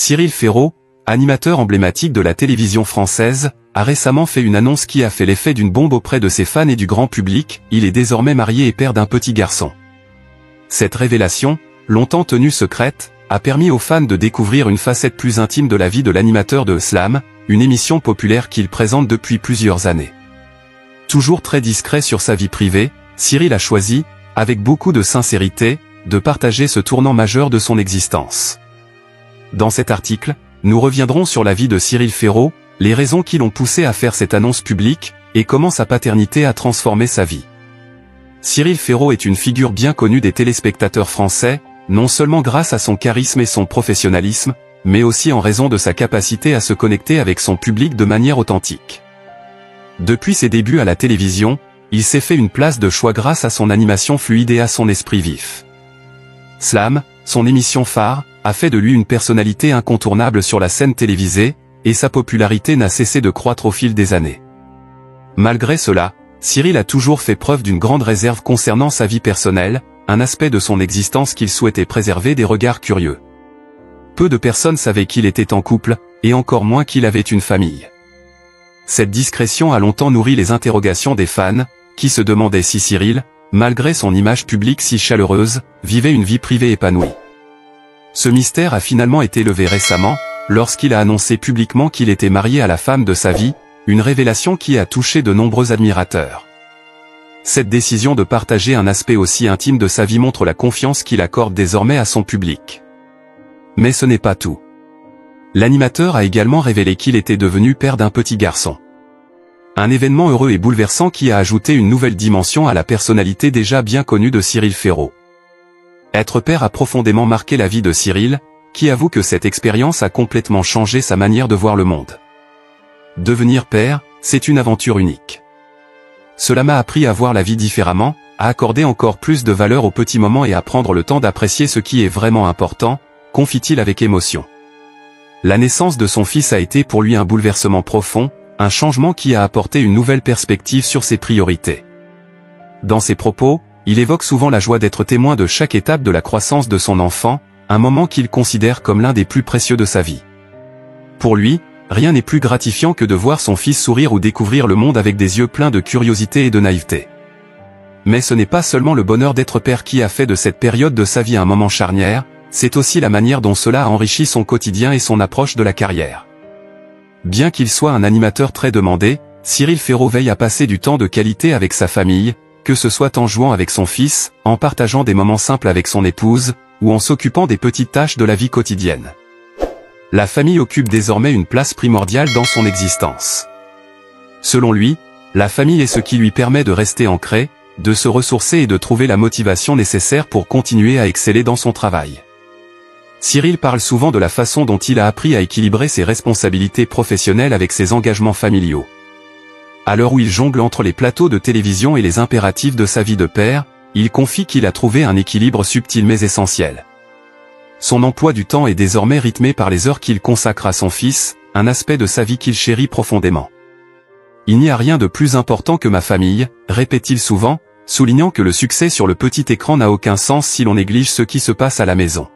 Cyril Ferraud, animateur emblématique de la télévision française, a récemment fait une annonce qui a fait l'effet d'une bombe auprès de ses fans et du grand public. Il est désormais marié et père d'un petit garçon. Cette révélation, longtemps tenue secrète, a permis aux fans de découvrir une facette plus intime de la vie de l'animateur de Slam, une émission populaire qu'il présente depuis plusieurs années. Toujours très discret sur sa vie privée, Cyril a choisi, avec beaucoup de sincérité, de partager ce tournant majeur de son existence. Dans cet article, nous reviendrons sur la vie de Cyril Ferraud, les raisons qui l'ont poussé à faire cette annonce publique, et comment sa paternité a transformé sa vie. Cyril Ferraud est une figure bien connue des téléspectateurs français, non seulement grâce à son charisme et son professionnalisme, mais aussi en raison de sa capacité à se connecter avec son public de manière authentique. Depuis ses débuts à la télévision, il s'est fait une place de choix grâce à son animation fluide et à son esprit vif. Slam, son émission phare, a fait de lui une personnalité incontournable sur la scène télévisée, et sa popularité n'a cessé de croître au fil des années. Malgré cela, Cyril a toujours fait preuve d'une grande réserve concernant sa vie personnelle, un aspect de son existence qu'il souhaitait préserver des regards curieux. Peu de personnes savaient qu'il était en couple, et encore moins qu'il avait une famille. Cette discrétion a longtemps nourri les interrogations des fans, qui se demandaient si Cyril, malgré son image publique si chaleureuse, vivait une vie privée épanouie. Ce mystère a finalement été levé récemment, lorsqu'il a annoncé publiquement qu'il était marié à la femme de sa vie, une révélation qui a touché de nombreux admirateurs. Cette décision de partager un aspect aussi intime de sa vie montre la confiance qu'il accorde désormais à son public. Mais ce n'est pas tout. L'animateur a également révélé qu'il était devenu père d'un petit garçon. Un événement heureux et bouleversant qui a ajouté une nouvelle dimension à la personnalité déjà bien connue de Cyril Ferraud. Être père a profondément marqué la vie de Cyril, qui avoue que cette expérience a complètement changé sa manière de voir le monde. Devenir père, c'est une aventure unique. Cela m'a appris à voir la vie différemment, à accorder encore plus de valeur aux petits moments et à prendre le temps d'apprécier ce qui est vraiment important, confie-t-il avec émotion. La naissance de son fils a été pour lui un bouleversement profond, un changement qui a apporté une nouvelle perspective sur ses priorités. Dans ses propos, il évoque souvent la joie d'être témoin de chaque étape de la croissance de son enfant, un moment qu'il considère comme l'un des plus précieux de sa vie. Pour lui, rien n'est plus gratifiant que de voir son fils sourire ou découvrir le monde avec des yeux pleins de curiosité et de naïveté. Mais ce n'est pas seulement le bonheur d'être père qui a fait de cette période de sa vie un moment charnière, c'est aussi la manière dont cela a enrichi son quotidien et son approche de la carrière. Bien qu'il soit un animateur très demandé, Cyril Ferraud veille à passer du temps de qualité avec sa famille, que ce soit en jouant avec son fils, en partageant des moments simples avec son épouse, ou en s'occupant des petites tâches de la vie quotidienne. La famille occupe désormais une place primordiale dans son existence. Selon lui, la famille est ce qui lui permet de rester ancré, de se ressourcer et de trouver la motivation nécessaire pour continuer à exceller dans son travail. Cyril parle souvent de la façon dont il a appris à équilibrer ses responsabilités professionnelles avec ses engagements familiaux. À l'heure où il jongle entre les plateaux de télévision et les impératifs de sa vie de père, il confie qu'il a trouvé un équilibre subtil mais essentiel. Son emploi du temps est désormais rythmé par les heures qu'il consacre à son fils, un aspect de sa vie qu'il chérit profondément. Il n'y a rien de plus important que ma famille, répète-t-il souvent, soulignant que le succès sur le petit écran n'a aucun sens si l'on néglige ce qui se passe à la maison.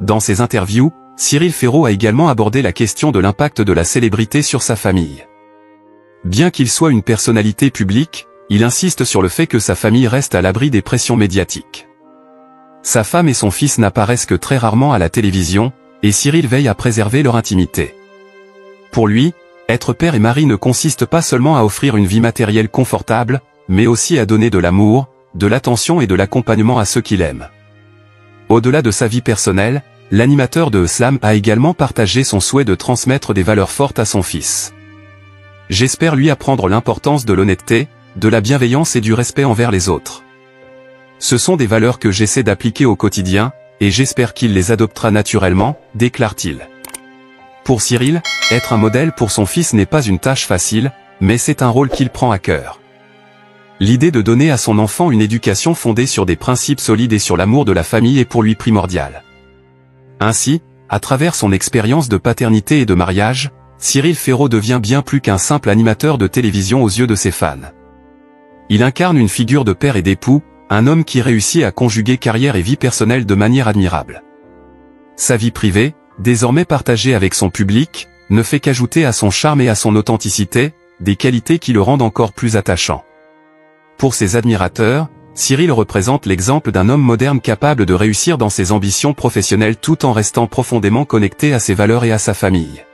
Dans ses interviews, Cyril Ferraud a également abordé la question de l'impact de la célébrité sur sa famille. Bien qu'il soit une personnalité publique, il insiste sur le fait que sa famille reste à l'abri des pressions médiatiques. Sa femme et son fils n'apparaissent que très rarement à la télévision, et Cyril veille à préserver leur intimité. Pour lui, être père et mari ne consiste pas seulement à offrir une vie matérielle confortable, mais aussi à donner de l'amour, de l'attention et de l'accompagnement à ceux qu'il aime. Au-delà de sa vie personnelle, l'animateur de Slam a également partagé son souhait de transmettre des valeurs fortes à son fils. J'espère lui apprendre l'importance de l'honnêteté, de la bienveillance et du respect envers les autres. Ce sont des valeurs que j'essaie d'appliquer au quotidien, et j'espère qu'il les adoptera naturellement, déclare-t-il. Pour Cyril, être un modèle pour son fils n'est pas une tâche facile, mais c'est un rôle qu'il prend à cœur. L'idée de donner à son enfant une éducation fondée sur des principes solides et sur l'amour de la famille est pour lui primordiale. Ainsi, à travers son expérience de paternité et de mariage, Cyril Ferraud devient bien plus qu'un simple animateur de télévision aux yeux de ses fans. Il incarne une figure de père et d'époux, un homme qui réussit à conjuguer carrière et vie personnelle de manière admirable. Sa vie privée, désormais partagé avec son public, ne fait qu'ajouter à son charme et à son authenticité, des qualités qui le rendent encore plus attachant. Pour ses admirateurs, Cyril représente l'exemple d'un homme moderne capable de réussir dans ses ambitions professionnelles tout en restant profondément connecté à ses valeurs et à sa famille.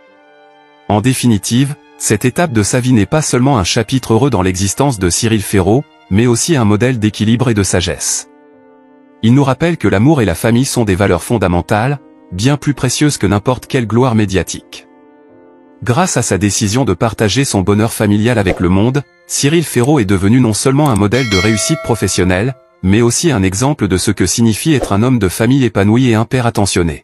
En définitive, cette étape de sa vie n'est pas seulement un chapitre heureux dans l'existence de Cyril Ferraud, mais aussi un modèle d'équilibre et de sagesse. Il nous rappelle que l'amour et la famille sont des valeurs fondamentales, bien plus précieuses que n'importe quelle gloire médiatique. Grâce à sa décision de partager son bonheur familial avec le monde, Cyril Ferraud est devenu non seulement un modèle de réussite professionnelle, mais aussi un exemple de ce que signifie être un homme de famille épanoui et un père attentionné.